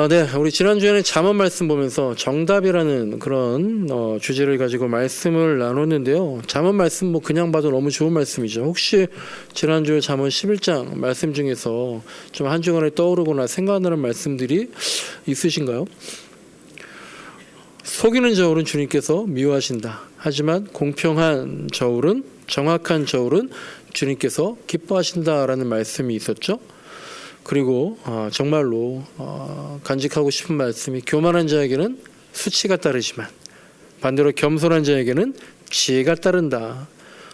네, 우리 지난주에는 잠언 말씀 보면서 정답이라는 그런 주제를 가지고 말씀을 나눴는데요. 잠언 말씀 뭐 그냥 봐도 너무 좋은 말씀이죠. 혹시 지난주에 잠언 11장 말씀 중에서 좀 한 주간에 떠오르거나 생각나는 말씀들이 있으신가요? 속이는 저울은 주님께서 미워하신다. 하지만 공평한 저울은, 정확한 저울은 주님께서 기뻐하신다라는 말씀이 있었죠. 그리고 정말로 간직하고 싶은 말씀이, 교만한 자에게는 수치가 따르지만 반대로 겸손한 자에게는 지혜가 따른다.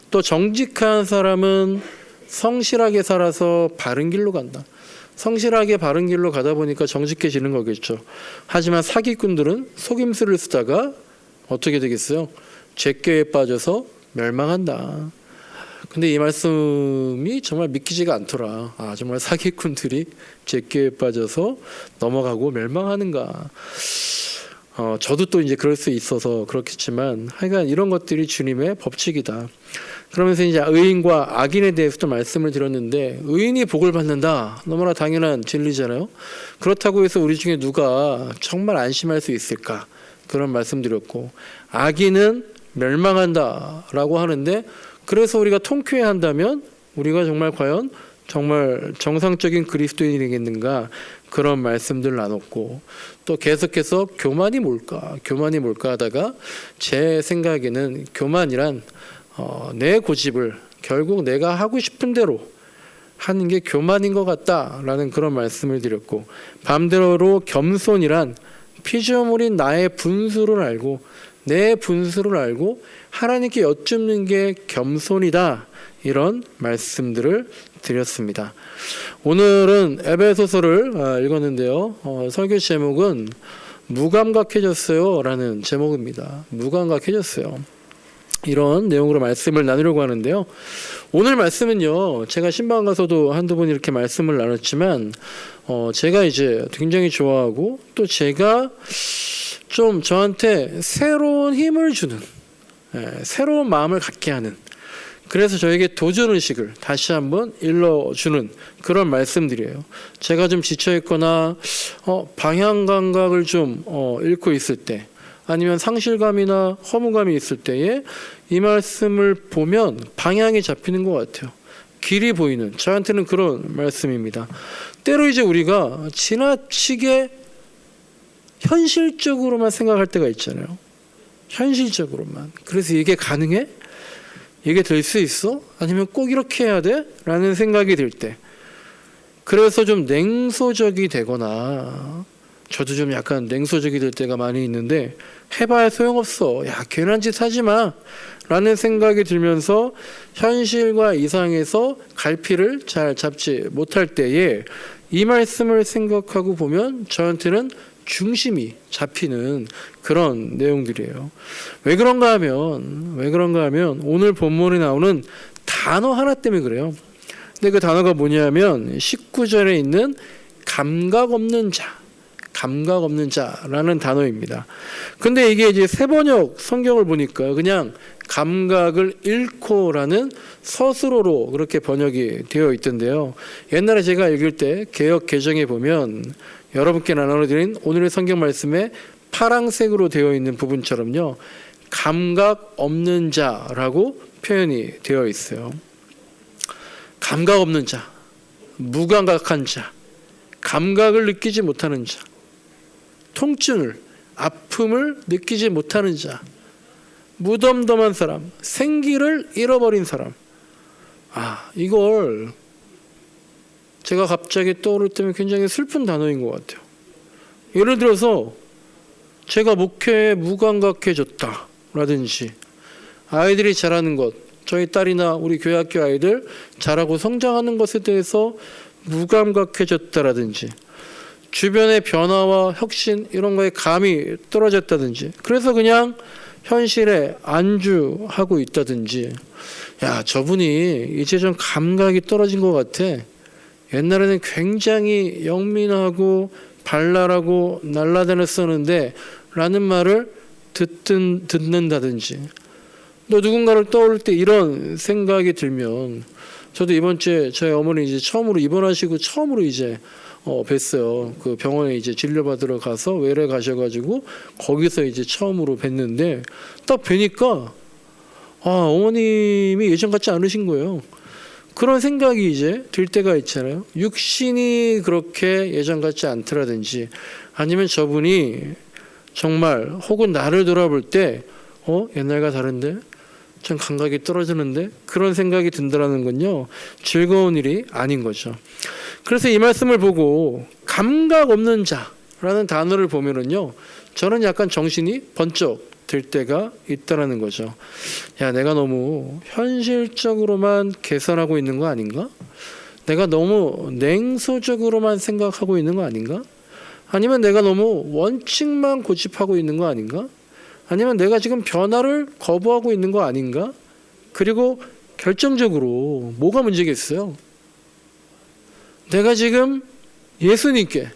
또 정직한 사람은 성실하게 살아서 바른 길로 간다. 성실하게 바른 길로 가다 보니까 정직해지는 거겠죠. 하지만 사기꾼들은 속임수를 쓰다가 어떻게 되겠어요? 죄꾀에 빠져서 멸망한다. 근데 이 말씀이 정말 믿기지가 않더라. 정말 사기꾼들이 죄꾀에 빠져서 넘어가고 멸망하는가. 저도 또 이제 그럴 수 있어서 그렇겠지만, 하여간 이런 것들이 주님의 법칙이다. 그러면서 이제 의인과 악인에 대해서도 말씀을 드렸는데, 의인이 복을 받는다. 너무나 당연한 진리잖아요. 그렇다고 해서 우리 중에 누가 정말 안심할 수 있을까? 그런 말씀드렸고, 악인은 멸망한다라고 하는데, 그래서 우리가 통쾌해 한다면 우리가 정말 과연 정말 정상적인 그리스도인이겠는가, 그런 말씀들 나눴고, 또 계속해서 교만이 뭘까 하다가 제 생각에는 교만이란 내 고집을 결국 내가 하고 싶은 대로 하는 게 교만인 것 같다라는 그런 말씀을 드렸고, 반대로 겸손이란 피조물인 나의 분수를 알고 내 분수를 알고 하나님께 여쭙는 게 겸손이다, 이런 말씀들을 드렸습니다. 오늘은 에베소서를 읽었는데요. 설교 제목은 무감각해졌어요 라는 제목입니다. 무감각해졌어요. 이런 내용으로 말씀을 나누려고 하는데요. 오늘 말씀은요, 제가 신방 가서도 한두 번 이렇게 말씀을 나눴지만 제가 이제 굉장히 좋아하고, 또 제가 좀 저한테 새로운 힘을 주는, 새로운 마음을 갖게 하는, 그래서 저에게 도전의식을 다시 한번 일러주는 그런 말씀들이에요. 제가 좀 지쳐있거나 방향 감각을 좀 잃고 있을 때, 아니면 상실감이나 허무감이 있을 때에 이 말씀을 보면 방향이 잡히는 것 같아요. 길이 보이는, 저한테는 그런 말씀입니다. 때로 이제 우리가 지나치게 현실적으로만 생각할 때가 있잖아요. 현실적으로만. 그래서 이게 가능해? 이게 될 수 있어? 아니면 꼭 이렇게 해야 돼? 라는 생각이 들 때, 그래서 좀 냉소적이 되거나, 저도 좀 약간 냉소적이 될 때가 많이 있는데, 해봐야 소용없어, 야 괜한 짓 하지 마 라는 생각이 들면서 현실과 이상에서 갈피를 잘 잡지 못할 때에 이 말씀을 생각하고 보면 저한테는 중심이 잡히는 그런 내용들이에요. 왜 그런가 하면 오늘 본문에 나오는 단어 하나 때문에 그래요. 근데 그 단어가 뭐냐면 19절에 있는 감각 없는 자라는 단어입니다. 근데 이게 이제 세번역 성경을 보니까 그냥 감각을 잃고라는 서술어로 그렇게 번역이 되어 있던데요. 옛날에 제가 읽을 때 개역 개정에 보면 여러분께 나눠드린 오늘의 성경 말씀에 파랑색으로 되어 있는 부분처럼요, 감각 없는 자라고 표현이 되어 있어요. 감각 없는 자, 무감각한 자, 감각을 느끼지 못하는 자, 통증을, 아픔을 느끼지 못하는 자, 무덤덤한 사람, 생기를 잃어버린 사람. 이걸 제가 갑자기 떠오를 때면 굉장히 슬픈 단어인 것 같아요. 예를 들어서 제가 목회에 무감각해졌다 라든지, 아이들이 잘하는 것, 저희 딸이나 우리 교회 학교 아이들 잘하고 성장하는 것에 대해서 무감각해졌다라든지, 주변의 변화와 혁신 이런 거에 감이 떨어졌다든지, 그래서 그냥 현실에 안주하고 있다든지, 야 저분이 이제 좀 감각이 떨어진 것 같아, 옛날에는 굉장히 영민하고 발랄하고 날라다녔었는데 라는 말을 듣는다든지, 또 누군가를 떠올 때 이런 생각이 들면, 저도 이번 주에 저희 어머니 이제 처음으로 입원하시고 처음으로 이제 뵀어요. 그 병원에 이제 진료받으러 가서 외래 가셔가지고 거기서 이제 처음으로 뵀는데 딱 뵈니까 어머님이 예전 같지 않으신 거예요. 그런 생각이 이제 들 때가 있잖아요. 육신이 그렇게 예전 같지 않더라든지 아니면 저분이 정말 혹은 나를 돌아볼 때 옛날과 다른데 전 감각이 떨어지는데 그런 생각이 든다는 건요 즐거운 일이 아닌 거죠. 그래서 이 말씀을 보고 감각 없는 자라는 단어를 보면은요 저는 약간 정신이 번쩍 들 때가 있다라는 거죠. 야, 내가 너무 현실적으로만 계산하고 있는 거 아닌가? 내가 너무 냉소적으로만 생각하고 있는 거 아닌가? 아니면 내가 너무 원칙만 고집하고 있는 거 아닌가? 아니면 내가 지금 변화를 거부하고 있는 거 아닌가? 그리고 결정적으로 뭐가 문제겠어요? 내가 지금 예수님께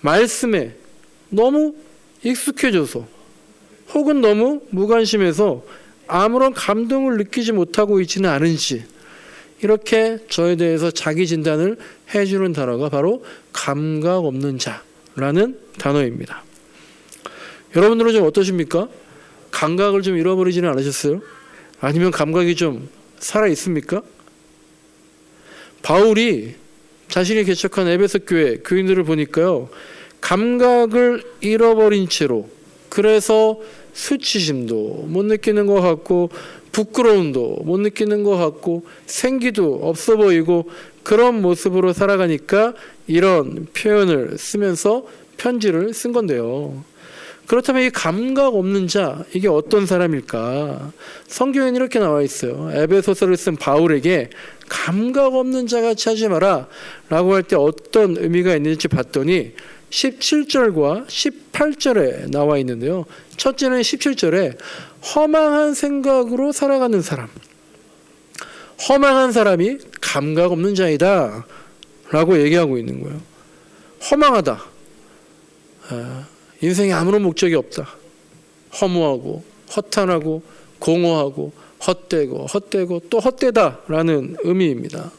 말씀에 너무 익숙해져서 혹은 너무 무관심해서 아무런 감동을 느끼지 못하고 있지는 않은지 이렇게 저에 대해서 자기 진단을 해주는 단어가 바로 감각 없는 자라는 단어입니다. 여러분들은 좀 어떠십니까? 감각을 좀 잃어버리지는 않으셨어요? 아니면 감각이 좀 살아 있습니까? 바울이 자신이 개척한 에베소 교회 교인들을 보니까요. 감각을 잃어버린 채로 그래서 수치심도 못 느끼는 것 같고 부끄러움도 못 느끼는 것 같고 생기도 없어 보이고 그런 모습으로 살아가니까 이런 표현을 쓰면서 편지를 쓴 건데요. 그렇다면 이 감각 없는 자 이게 어떤 사람일까? 성경에는 이렇게 나와 있어요. 에베소서를 쓴 바울에게 감각 없는 자같이 하지 마라 라고 할 때 어떤 의미가 있는지 봤더니 17절과 18절에 나와 있는데요. 첫째는 17절에 허망한 생각으로 살아가는 사람, 허망한 사람이 감각 없는 자이다 라고 얘기하고 있는 거예요. 허망하다, 인생에 아무런 목적이 없다, 허무하고 허탄하고 공허하고 헛되고 또 헛되다 라는 의미입니다.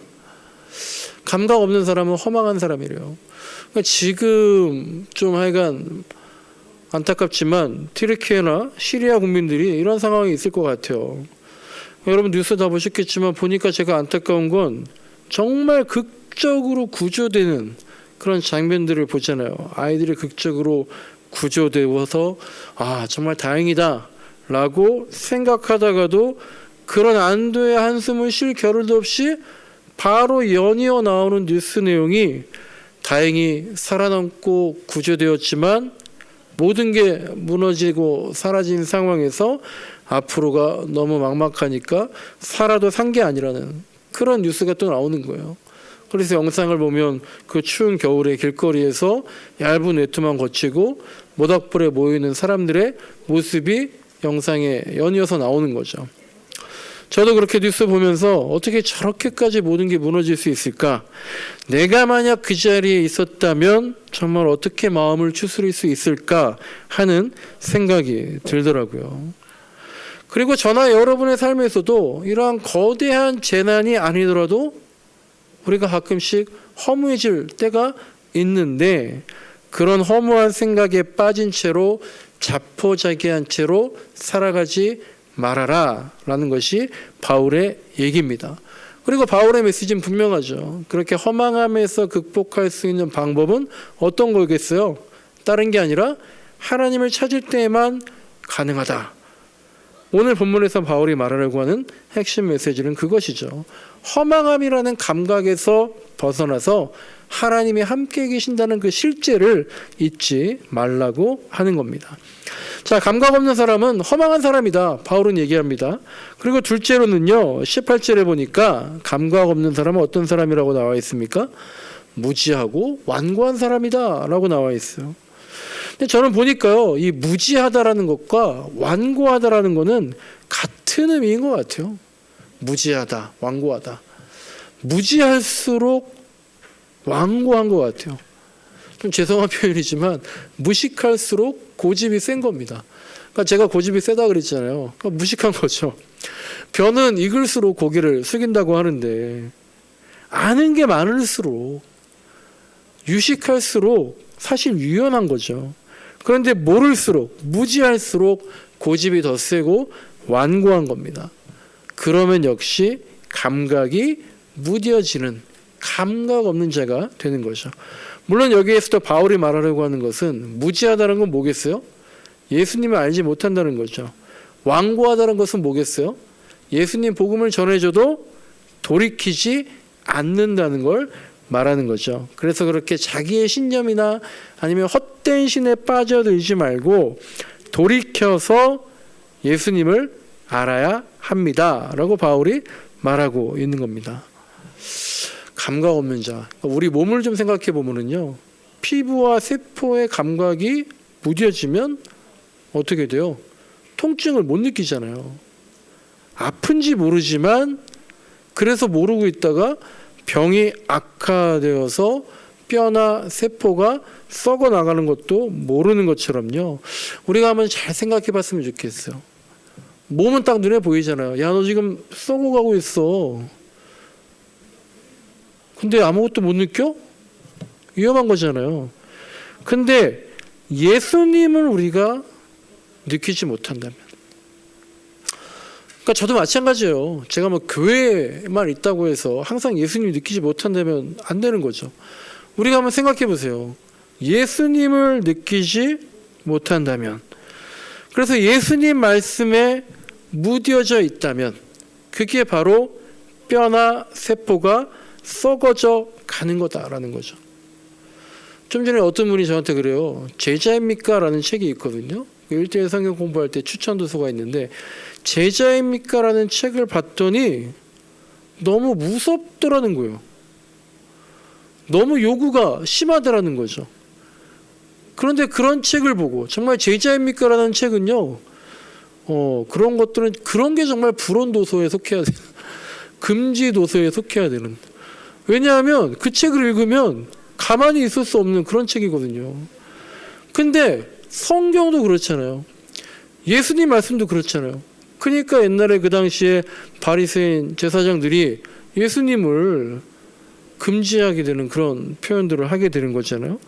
감각 없는 사람은 허망한 사람이래요. 그러니까 지금 좀 하여간 안타깝지만 튀르키예나 시리아 국민들이 이런 상황이 있을 것 같아요. 여러분 뉴스 다 보셨겠지만 보니까 제가 안타까운 건 정말 극적으로 구조되는 그런 장면들을 보잖아요. 아이들이 극적으로 구조되어서 정말 다행이다 라고 생각하다가도 그런 안도의 한숨을 쉴 겨를도 없이 바로 연이어 나오는 뉴스 내용이 다행히 살아남고 구조되었지만 모든 게 무너지고 사라진 상황에서 앞으로가 너무 막막하니까 살아도 산 게 아니라는 그런 뉴스가 또 나오는 거예요. 그래서 영상을 보면 그 추운 겨울에 길거리에서 얇은 외투만 거치고 모닥불에 모이는 사람들의 모습이 영상에 연이어서 나오는 거죠. 저도 그렇게 뉴스 보면서 어떻게 저렇게까지 모든 게 무너질 수 있을까? 내가 만약 그 자리에 있었다면 정말 어떻게 마음을 추스릴 수 있을까 하는 생각이 들더라고요. 그리고 저나 여러분의 삶에서도 이러한 거대한 재난이 아니더라도 우리가 가끔씩 허무해질 때가 있는데 그런 허무한 생각에 빠진 채로 자포자기한 채로 살아가지 말아라 라는 것이 바울의 얘기입니다. 그리고 바울의 메시지는 분명하죠. 그렇게 허망함에서 극복할 수 있는 방법은 어떤 거겠어요? 다른 게 아니라 하나님을 찾을 때에만 가능하다. 오늘 본문에서 바울이 말하려고 하는 핵심 메시지는 그것이죠. 허망함이라는 감각에서 벗어나서 하나님이 함께 계신다는 그 실제를 잊지 말라고 하는 겁니다. 자, 감각 없는 사람은 허망한 사람이다. 바울은 얘기합니다. 그리고 둘째로는요, 18절에 보니까 감각 없는 사람은 어떤 사람이라고 나와 있습니까? 무지하고 완고한 사람이다 라고 나와 있어요. 근데 저는 보니까요, 이 무지하다라는 것과 완고하다라는 거는 같은 의미인 것 같아요. 무지하다, 완고하다. 무지할수록 완고한 것 같아요. 좀 죄송한 표현이지만 무식할수록 고집이 센 겁니다. 그러니까 제가 고집이 세다 그랬잖아요. 그러니까 무식한 거죠. 벼는 익을수록 고개를 숙인다고 하는데 아는 게 많을수록 유식할수록 사실 유연한 거죠. 그런데 모를수록 무지할수록 고집이 더 세고 완고한 겁니다. 그러면 역시 감각이 무뎌지는 감각 없는 자가 되는 거죠. 물론 여기에서도 바울이 말하려고 하는 것은 무지하다는 건 뭐겠어요? 예수님을 알지 못한다는 거죠. 완고하다는 것은 뭐겠어요? 예수님 복음을 전해줘도 돌이키지 않는다는 걸 말하는 거죠. 그래서 그렇게 자기의 신념이나 아니면 헛된 신에 빠져들지 말고 돌이켜서 예수님을 알아야 합니다 라고 바울이 말하고 있는 겁니다. 감각 없는 자, 우리 몸을 좀 생각해 보면요, 피부와 세포의 감각이 무뎌지면 어떻게 돼요? 통증을 못 느끼잖아요. 아픈지 모르지만 그래서 모르고 있다가 병이 악화되어서 뼈나 세포가 썩어 나가는 것도 모르는 것처럼요, 우리가 한번 잘 생각해 봤으면 좋겠어요. 몸은 딱 눈에 보이잖아요. 야, 너 지금 썩어가고 있어. 근데 아무것도 못 느껴? 위험한 거잖아요. 근데 예수님을 우리가 느끼지 못한다면, 그러니까 저도 마찬가지예요. 제가 뭐 교회만 있다고 해서 항상 예수님을 느끼지 못한다면 안 되는 거죠. 우리가 한번 생각해 보세요. 예수님을 느끼지 못한다면, 그래서 예수님 말씀에 무뎌져 있다면 그게 바로 뼈나 세포가 썩어져 가는 거다라는 거죠. 좀 전에 어떤 분이 저한테 그래요. 제자입니까? 라는 책이 있거든요. 1대1 성경 공부할 때 추천 도서가 있는데, 제자입니까? 라는 책을 봤더니 너무 무섭더라는 거예요. 너무 요구가 심하더라는 거죠. 그런데 그런 책을 보고 정말 제자입니까? 라는 책은요, 그런 것들은, 그런 게 정말 불온 도서에 속해야 되는, 금지 도서에 속해야 되는, 왜냐하면 그 책을 읽으면 가만히 있을 수 없는 그런 책이거든요. 근데 성경도 그렇잖아요. 예수님 말씀도 그렇잖아요. 그러니까 옛날에 그 당시에 바리새인 제사장들이 예수님을 금지하게 되는 그런 표현들을 하게 되는 거잖아요.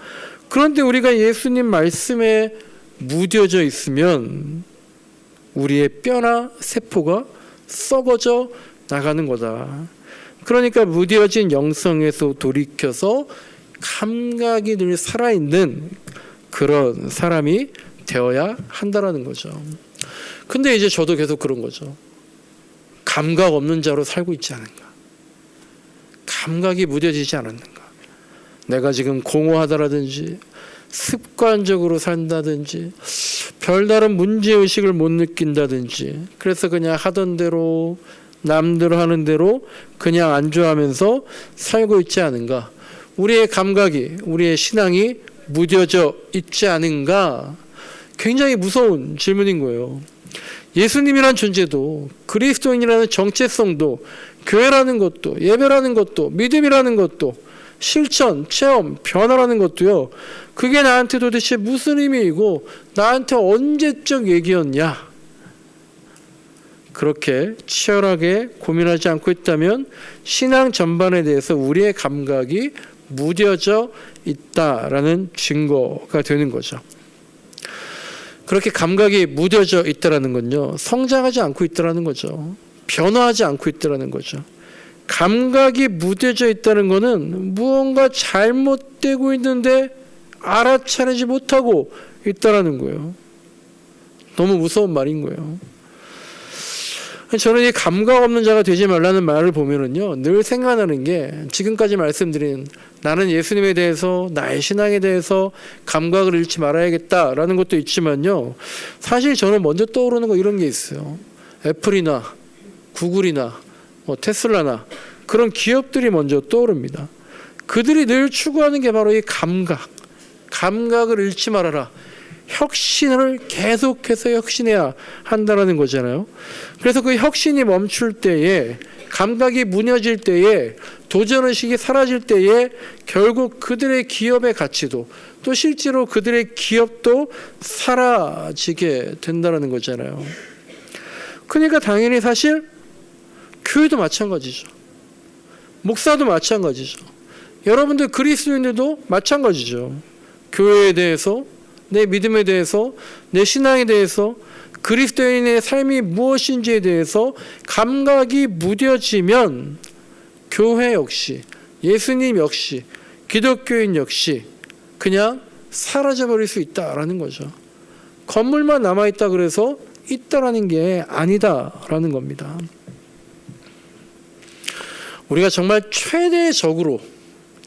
그런데 우리가 예수님 말씀에 무뎌져 있으면 우리의 뼈나 세포가 썩어져 나가는 거다. 그러니까 무뎌진 영성에서 돌이켜서 감각이 늘 살아있는 그런 사람이 되어야 한다라는 거죠. 근데 이제 저도 계속 그런 거죠. 감각 없는 자로 살고 있지 않은가. 감각이 무뎌지지 않았는가. 내가 지금 공허하다라든지 습관적으로 산다든지 별다른 문제의식을 못 느낀다든지, 그래서 그냥 하던 대로 남들 하는 대로 그냥 안주하면서 살고 있지 않은가. 우리의 감각이, 우리의 신앙이 무뎌져 있지 않은가. 굉장히 무서운 질문인 거예요. 예수님이란 존재도, 그리스도인이라는 정체성도, 교회라는 것도, 예배라는 것도, 믿음이라는 것도, 실천, 체험, 변화라는 것도요, 그게 나한테 도대체 무슨 의미이고 나한테 언제적 얘기였냐. 그렇게 치열하게 고민하지 않고 있다면 신앙 전반에 대해서 우리의 감각이 무뎌져 있다라는 증거가 되는 거죠. 그렇게 감각이 무뎌져 있다라는 건요, 성장하지 않고 있다라는 거죠. 변화하지 않고 있다라는 거죠. 감각이 무뎌져 있다는 것은 무언가 잘못되고 있는데 알아차리지 못하고 있다라는 거예요. 너무 무서운 말인 거예요. 저는 이 감각 없는 자가 되지 말라는 말을 보면은요, 늘 생각나는 게, 지금까지 말씀드린 나는 예수님에 대해서, 나의 신앙에 대해서 감각을 잃지 말아야겠다라는 것도 있지만요, 사실 저는 먼저 떠오르는 거 이런 게 있어요. 애플이나 구글이나 테슬라나 그런 기업들이 먼저 떠오릅니다. 그들이 늘 추구하는 게 바로 이 감각을 잃지 말아라. 혁신을 계속해서 혁신해야 한다는 거잖아요. 그래서 그 혁신이 멈출 때에, 감각이 무뎌질 때에, 도전의식이 사라질 때에 결국 그들의 기업의 가치도, 또 실제로 그들의 기업도 사라지게 된다는 거잖아요. 그러니까 당연히 사실 교회도 마찬가지죠. 목사도 마찬가지죠. 여러분들 그리스도인들도 마찬가지죠. 교회에 대해서, 내 믿음에 대해서, 내 신앙에 대해서, 그리스도인의 삶이 무엇인지에 대해서 감각이 무뎌지면 교회 역시, 예수님 역시, 기독교인 역시 그냥 사라져버릴 수 있다라는 거죠. 건물만 남아있다 그래서 있다라는 게 아니다라는 겁니다. 우리가 정말 최대의 적으로,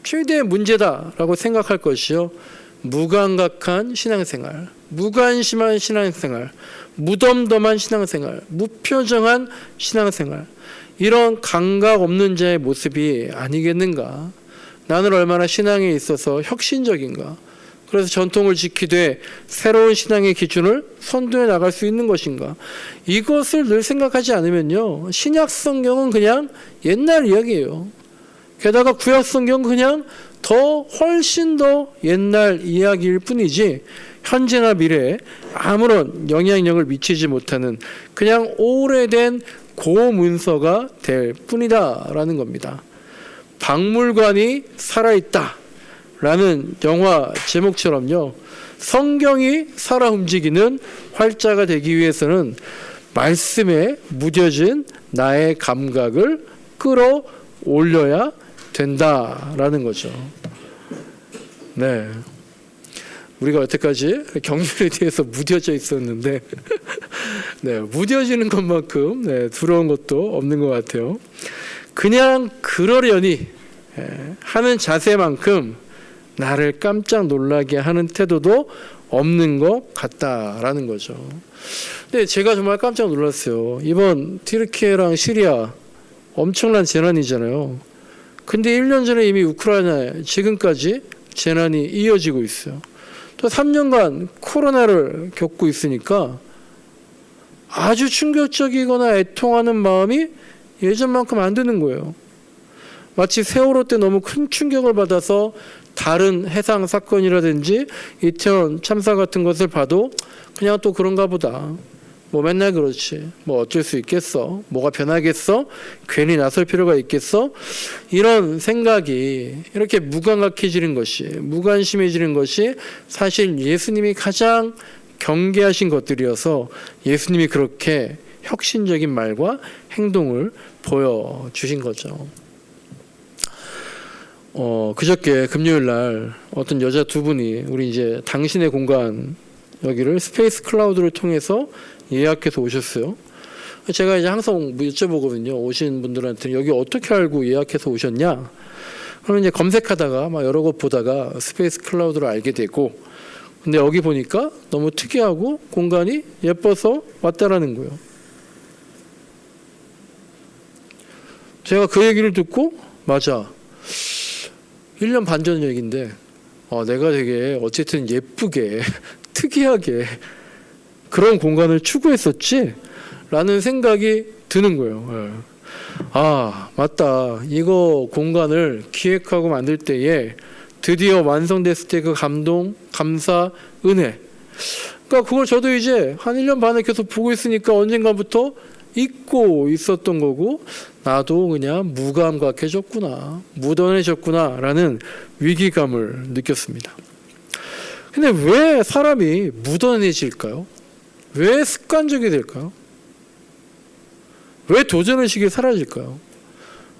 최대의 문제다라고 생각할 것이요, 무감각한 신앙생활, 무관심한 신앙생활, 무덤덤한 신앙생활, 무표정한 신앙생활, 이런 감각 없는 자의 모습이 아니겠는가. 나는 얼마나 신앙에 있어서 혁신적인가, 그래서 전통을 지키되 새로운 신앙의 기준을 선도해 나갈 수 있는 것인가, 이것을 늘 생각하지 않으면요, 신약 성경은 그냥 옛날 이야기예요. 게다가 구약 성경은 그냥 훨씬 더 옛날 이야기일 뿐이지 현재나 미래에 아무런 영향력을 미치지 못하는 그냥 오래된 고문서가 될 뿐이다라는 겁니다. 박물관이 살아있다 라는 영화 제목처럼요, 성경이 살아 움직이는 활자가 되기 위해서는 말씀에 무뎌진 나의 감각을 끌어올려야 된다라는 거죠. 네, 우리가 여태까지 경륜에 대해서 무뎌져 있었는데 네, 무뎌지는 것만큼 두려운 것도 없는 것 같아요. 그냥 그러려니 하는 자세만큼 나를 깜짝 놀라게 하는 태도도 없는 것 같다라는 거죠. 근데 제가 정말 깜짝 놀랐어요. 이번 튀르키예랑 시리아 엄청난 재난이잖아요. 근데 1년 전에 이미 우크라이나에 지금까지 재난이 이어지고 있어요. 또 3년간 코로나를 겪고 있으니까 아주 충격적이거나 애통하는 마음이 예전만큼 안 드는 거예요. 마치 세월호 때 너무 큰 충격을 받아서 다른 해상 사건이라든지 이태원 참사 같은 것을 봐도 그냥 또 그런가 보다, 뭐 맨날 그렇지, 뭐 어쩔 수 있겠어, 뭐가 변하겠어, 괜히 나설 필요가 있겠어, 이런 생각이 이렇게 무감각해지는 것이, 무관심해지는 것이 사실 예수님이 가장 경계하신 것들이어서 예수님이 그렇게 혁신적인 말과 행동을 보여주신 거죠. 그저께 금요일 날 어떤 여자 두 분이 우리 이제 당신의 공간 여기를 스페이스 클라우드를 통해서 예약해서 오셨어요. 제가 이제 항상 여쭤보거든요. 오신 분들한테 여기 어떻게 알고 예약해서 오셨냐? 그러면 이제 검색하다가 막 여러 곳 보다가 스페이스 클라우드를 알게 되고, 근데 여기 보니까 너무 특이하고 공간이 예뻐서 왔다라는 거예요. 제가 그 얘기를 듣고, 맞아, 1년 반 전 얘기인데 내가 되게 어쨌든 예쁘게 특이하게 그런 공간을 추구했었지? 라는 생각이 드는 거예요. 아, 맞다. 이거 공간을 기획하고 만들 때에 드디어 완성됐을 때 그 감동, 감사, 은혜. 그러니까 그걸 저도 이제 한 1년 반을 계속 보고 있으니까 언젠가부터 잊고 있었던 거고, 나도 그냥 무감각해졌구나, 무던해졌구나 라는 위기감을 느꼈습니다. 근데 왜 사람이 무던해질까요? 왜 습관적이 될까요? 왜 도전의식이 사라질까요?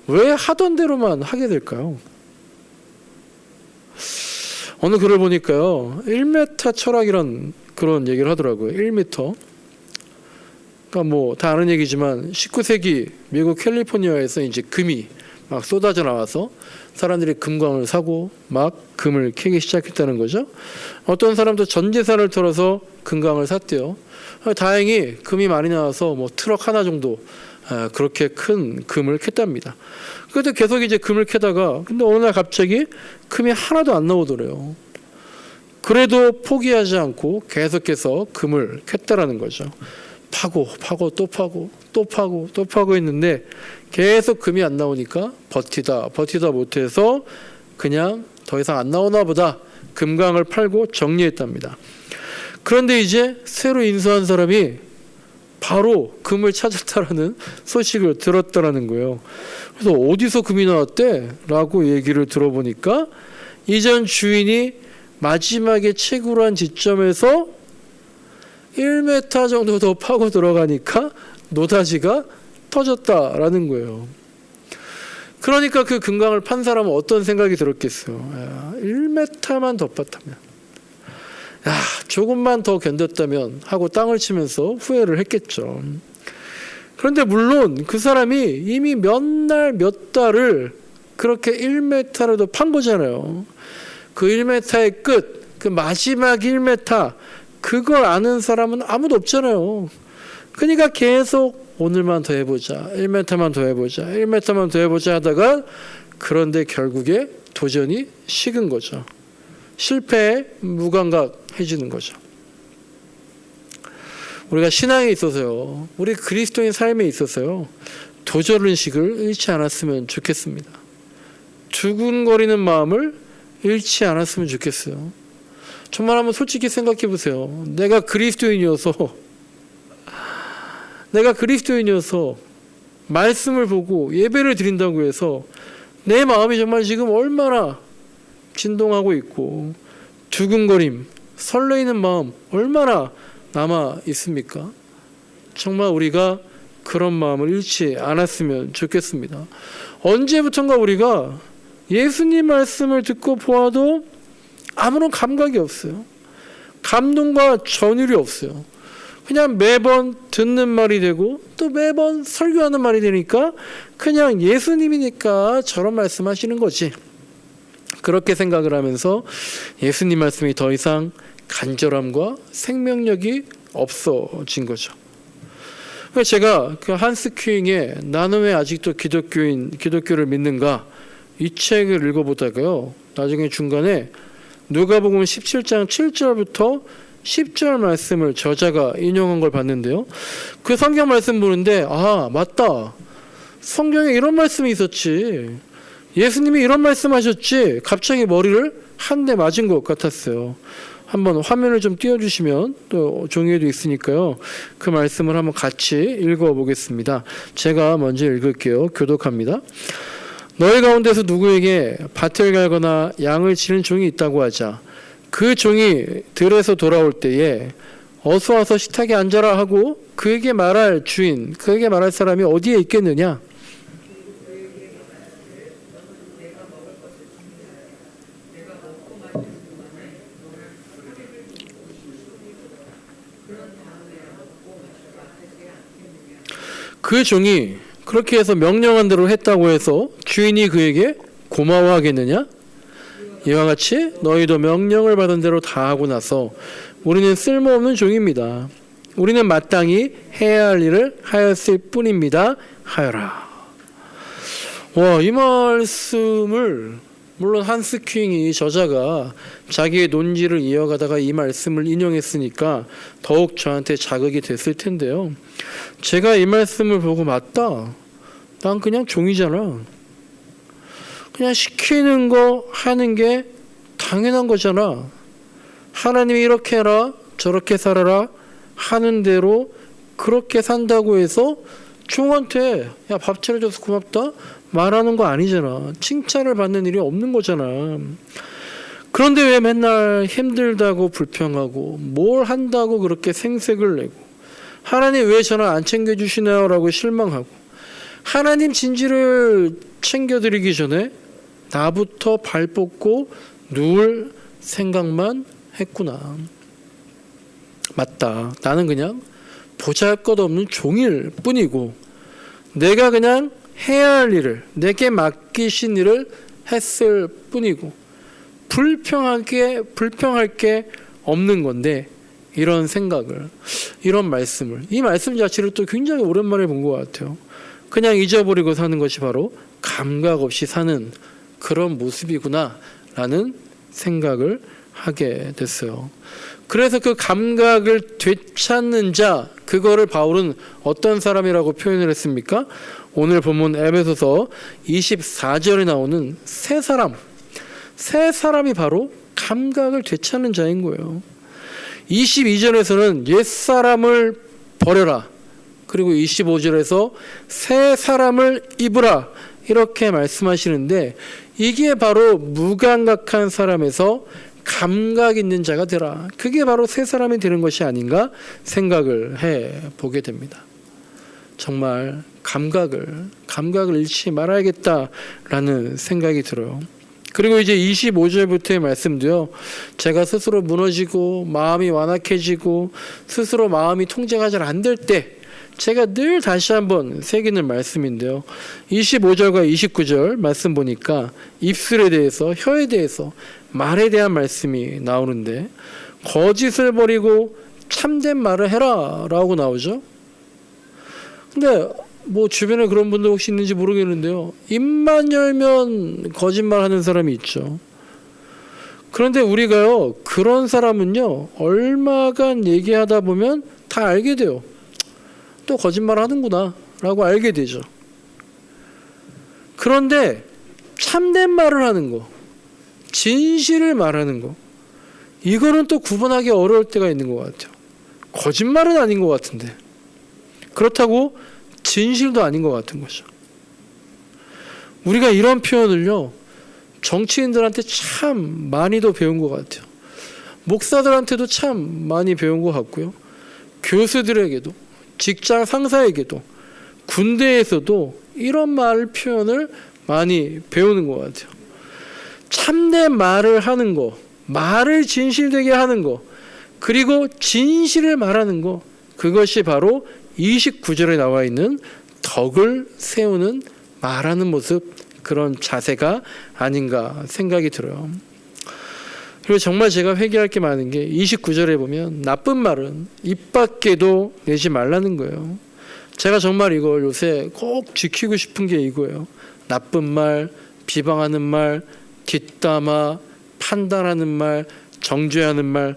왜 하던 대로만 하게 될까요? 어느 글을 보니까요, 1m 철학이란 그런 얘기를 하더라고요. 1m. 그러니까 뭐 다 아는 얘기지만 19세기 미국 캘리포니아에서 이제 금이 막 쏟아져 나와서 사람들이 금광을 사고 막 금을 캐기 시작했다는 거죠. 어떤 사람도 전 재산을 털어서 금광을 샀대요. 다행히 금이 많이 나와서 뭐 트럭 하나 정도 그렇게 큰 금을 캤답니다. 그래도 계속 이제 금을 캐다가 근데 어느 날 갑자기 금이 하나도 안 나오더래요. 그래도 포기하지 않고 계속해서 금을 캤다라는 거죠. 파고 또 파고 또 파고 또 파고 했는데 계속 금이 안 나오니까 버티다 못해서 그냥 더 이상 안 나오나 보다 금광을 팔고 정리했답니다. 그런데 이제 새로 인수한 사람이 바로 금을 찾았다라는 소식을 들었다라는 거예요. 그래서 어디서 금이 나왔대? 라고 얘기를 들어보니까 이전 주인이 마지막에 채굴한 지점에서 1m 정도 더 파고 들어가니까 노다지가 터졌다라는 거예요. 그러니까 그 금강을 판 사람은 어떤 생각이 들었겠어요. 1m만 더 팠다면, 조금만 더 견뎠다면 하고 땅을 치면서 후회를 했겠죠. 그런데 물론 그 사람이 이미 몇 날 몇 달을 그렇게 1m를 더 판 거잖아요. 그 1m의 끝, 그 마지막 1m, 그걸 아는 사람은 아무도 없잖아요. 그러니까 계속 오늘만 더 해보자, 1m만 더 해보자, 1m만 더 해보자 하다가, 그런데 결국에 도전이 식은 거죠. 실패에 무감각해지는 거죠. 우리가 신앙에 있어서요, 우리 그리스도인 삶에 있어서요, 도전의식을 잃지 않았으면 좋겠습니다. 두근거리는 마음을 잃지 않았으면 좋겠어요. 정말 한번 솔직히 생각해 보세요. 내가 그리스도인이어서 말씀을 보고 예배를 드린다고 해서 내 마음이 정말 지금 얼마나 진동하고 있고 두근거림, 설레이는 마음 얼마나 남아 있습니까? 정말 우리가 그런 마음을 잃지 않았으면 좋겠습니다. 언제부턴가 우리가 예수님 말씀을 듣고 보아도 아무런 감각이 없어요. 감동과 전율이 없어요. 그냥 매번 듣는 말이 되고 또 매번 설교하는 말이 되니까 그냥 예수님이니까 저런 말씀하시는 거지, 그렇게 생각을 하면서 예수님 말씀이 더 이상 간절함과 생명력이 없어진 거죠. 제가 그 한스 큐잉의 나는 왜 아직도 기독교를 믿는가, 이 책을 읽어보다가요, 나중에 중간에 누가복음 17장 7절부터 10절 말씀을 저자가 인용한 걸 봤는데요. 그 성경 말씀 보는데, 맞다, 성경에 이런 말씀이 있었지, 예수님이 이런 말씀하셨지, 갑자기 머리를 한 대 맞은 것 같았어요. 한번 화면을 좀 띄워주시면, 또 종이에도 있으니까요, 그 말씀을 한번 같이 읽어보겠습니다. 제가 먼저 읽을게요. 교독합니다. 너희 가운데서 누구에게 밭을 갈거나 양을 치는 종이 있다고 하자. 그 종이 들에서 돌아올 때에 어서 와서 식탁에 앉아라 하고 그에게 말할 사람이 어디에 있겠느냐? 그 종이 그렇게 해서 명령한 대로 했다고 해서 주인이 그에게 고마워하겠느냐? 이와 같이 너희도 명령을 받은 대로 다 하고 나서 우리는 쓸모없는 종입니다. 우리는 마땅히 해야 할 일을 하였을 뿐입니다. 하여라. 이 말씀을, 물론 한스 큐잉이 저자가 자기의 논지를 이어가다가 이 말씀을 인용했으니까 더욱 저한테 자극이 됐을 텐데요. 제가 이 말씀을 보고, 맞다, 난 그냥 종이잖아. 그냥 시키는 거 하는 게 당연한 거잖아. 하나님이 이렇게 해라, 저렇게 살아라 하는 대로 그렇게 산다고 해서 종한테 야, 밥 차려줘서 고맙다 말하는 거 아니잖아. 칭찬을 받는 일이 없는 거잖아. 그런데 왜 맨날 힘들다고 불평하고 뭘 한다고 그렇게 생색을 내고, 하나님 왜 저는 안 챙겨주시나요? 라고 실망하고, 하나님 진지를 챙겨드리기 전에 나부터 발 뻗고 누울 생각만 했구나. 맞다, 나는 그냥 보잘것없는 종일 뿐이고 내가 그냥 해야 할 일을, 내게 맡기신 일을 했을 뿐이고 불평할 게 없는 건데, 이런 생각을, 이런 말씀을, 이 말씀 자체를 또 굉장히 오랜만에 본 것 같아요. 그냥 잊어버리고 사는 것이 바로 감각 없이 사는 그런 모습이구나 라는 생각을 하게 됐어요. 그래서 그 감각을 되찾는 자, 그거를 바울은 어떤 사람이라고 표현을 했습니까? 오늘 본문 에베소서 24절에 나오는 세 사람이 바로 감각을 되찾는 자인 거예요. 22절에서는 옛사람을 버려라, 그리고 25절에서 새 사람을 입으라 이렇게 말씀하시는데, 이게 바로 무감각한 사람에서 감각 있는 자가 되라. 그게 바로 새 사람이 되는 것이 아닌가 생각을 해보게 됩니다. 정말 감각을 잃지 말아야겠다라는 생각이 들어요. 그리고 이제 25절부터의 말씀도요, 제가 스스로 무너지고 마음이 완악해지고 스스로 마음이 통제가 잘 안 될 때 제가 늘 다시 한번 새기는 말씀인데요, 25절과 29절 말씀 보니까 입술에 대해서, 혀에 대해서, 말에 대한 말씀이 나오는데, 거짓을 버리고 참된 말을 해라 라고 나오죠. 근데 뭐 주변에 그런 분들 혹시 있는지 모르겠는데요, 입만 열면 거짓말하는 사람이 있죠. 그런데 우리가요, 그런 사람은요, 얼마간 얘기하다 보면 다 알게 돼요. 또 거짓말 하는구나 라고 알게 되죠. 그런데 참된 말을 하는 거, 진실을 말하는 거, 이거는 또 구분하기 어려울 때가 있는 것 같아요. 거짓말은 아닌 것 같은데 그렇다고 진실도 아닌 것 같은 거죠. 우리가 이런 표현을요, 정치인들한테 참 많이도 배운 것 같아요. 목사들한테도 참 많이 배운 것 같고요, 교수들에게도, 직장 상사에게도, 군대에서도 이런 말 표현을 많이 배우는 것 같아요. 참된 말을 하는 거, 말을 진실되게 하는 거, 그리고 진실을 말하는 거, 그것이 바로 29절에 나와 있는 덕을 세우는 말하는 모습, 그런 자세가 아닌가 생각이 들어요. 그리고 정말 제가 회개할 게 많은 게 29절에 보면 나쁜 말은 입 밖에도 내지 말라는 거예요. 제가 정말 이걸 요새 꼭 지키고 싶은 게 이거예요. 나쁜 말, 비방하는 말, 뒷담화, 판단하는 말, 정죄하는 말,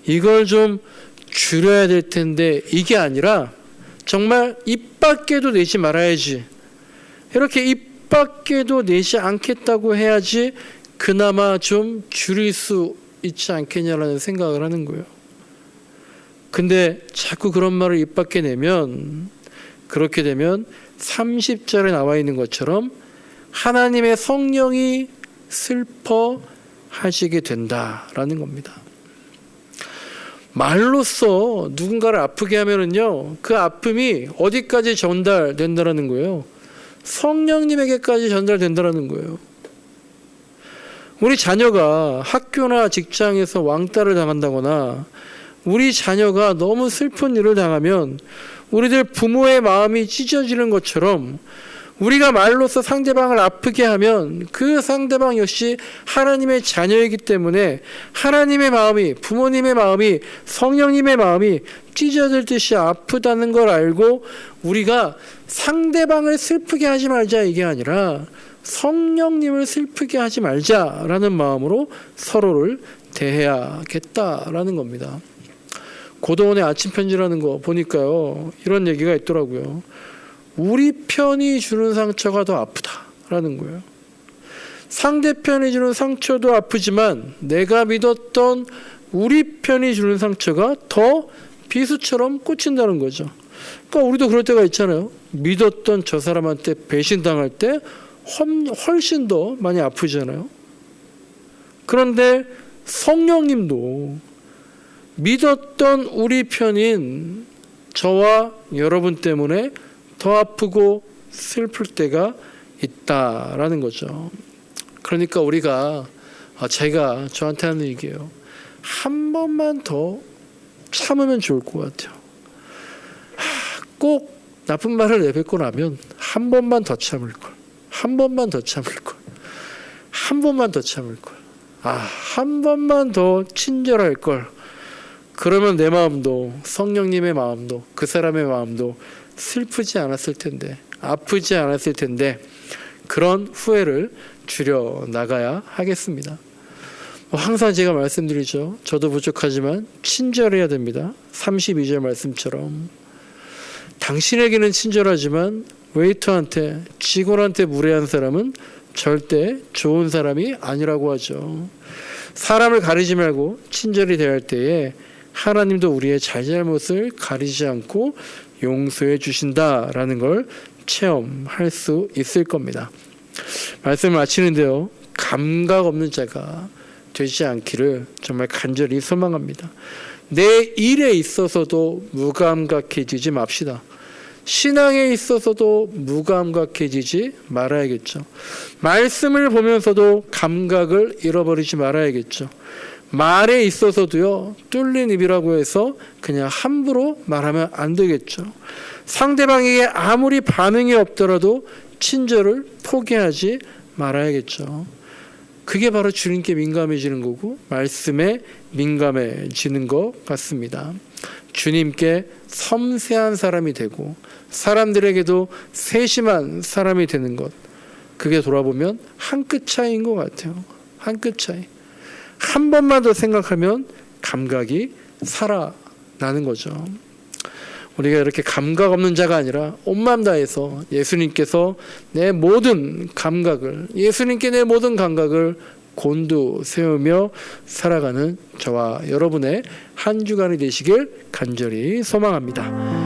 이걸 좀 줄여야 될 텐데 이게 아니라 정말 입 밖에도 내지 말아야지. 이렇게 입 밖에도 내지 않겠다고 해야지 그나마 좀 줄일 수 있지 않겠냐라는 생각을 하는 거예요. 근데 자꾸 그런 말을 입 밖에 내면, 그렇게 되면 30절에 나와 있는 것처럼 하나님의 성령이 슬퍼하시게 된다라는 겁니다. 말로써 누군가를 아프게 하면은요, 그 아픔이 어디까지 전달된다라는 거예요? 성령님에게까지 전달된다라는 거예요. 우리 자녀가 학교나 직장에서 왕따를 당한다거나 우리 자녀가 너무 슬픈 일을 당하면 우리들 부모의 마음이 찢어지는 것처럼 우리가 말로써 상대방을 아프게 하면 그 상대방 역시 하나님의 자녀이기 때문에 하나님의 마음이, 부모님의 마음이, 성령님의 마음이 찢어질 듯이 아프다는 걸 알고 우리가 상대방을 슬프게 하지 말자 이게 아니라 성령님을 슬프게 하지 말자라는 마음으로 서로를 대해야겠다라는 겁니다. 고도원의 아침 편지라는 거 보니까요, 이런 얘기가 있더라고요. 우리 편이 주는 상처가 더 아프다라는 거예요. 상대편이 주는 상처도 아프지만 내가 믿었던 우리 편이 주는 상처가 더 비수처럼 꽂힌다는 거죠. 그러니까 우리도 그럴 때가 있잖아요. 믿었던 저 사람한테 배신당할 때 훨씬 더 많이 아프잖아요. 그런데 성령님도 믿었던 우리 편인 저와 여러분 때문에 더 아프고 슬플 때가 있다라는 거죠. 그러니까 우리가, 제가 저한테 하는 얘기예요. 한 번만 더 참으면 좋을 것 같아요. 꼭 나쁜 말을 내뱉고 나면 한 번만 더 참을 걸. 한 번만 더 참을 걸. 한 번만 더 참을 걸. 한 번만 더 친절할 걸. 그러면 내 마음도, 성령님의 마음도, 그 사람의 마음도 슬프지 않았을 텐데, 아프지 않았을 텐데, 그런 후회를 줄여 나가야 하겠습니다. 항상 제가 말씀드리죠. 저도 부족하지만 친절해야 됩니다. 32절 말씀처럼 당신에게는 친절하지만 웨이터한테, 직원한테 무례한 사람은 절대 좋은 사람이 아니라고 하죠. 사람을 가리지 말고 친절히 대할 때에 하나님도 우리의 잘잘못을 가리지 않고 용서해 주신다라는 걸 체험할 수 있을 겁니다. 말씀을 마치는데요. 감각 없는 자가 되지 않기를 정말 간절히 소망합니다. 내 일에 있어서도 무감각해지지 맙시다. 신앙에 있어서도 무감각해지지 말아야겠죠. 말씀을 보면서도 감각을 잃어버리지 말아야겠죠. 말에 있어서도요, 뚫린 입이라고 해서 그냥 함부로 말하면 안 되겠죠. 상대방에게 아무리 반응이 없더라도 친절을 포기하지 말아야겠죠. 그게 바로 주님께 민감해지는 거고 말씀에 민감해지는 것 같습니다. 주님께 섬세한 사람이 되고 사람들에게도 세심한 사람이 되는 것, 그게 돌아보면 한 끗 차이인 것 같아요. 한 끗 차이. 한 번만 더 생각하면 감각이 살아나는 거죠. 우리가 이렇게 감각 없는 자가 아니라 온 마음 다해서 예수님께서 내 모든 감각을, 예수님께 내 모든 감각을 곤두세우며 살아가는 저와 여러분의 한 주간이 되시길 간절히 소망합니다.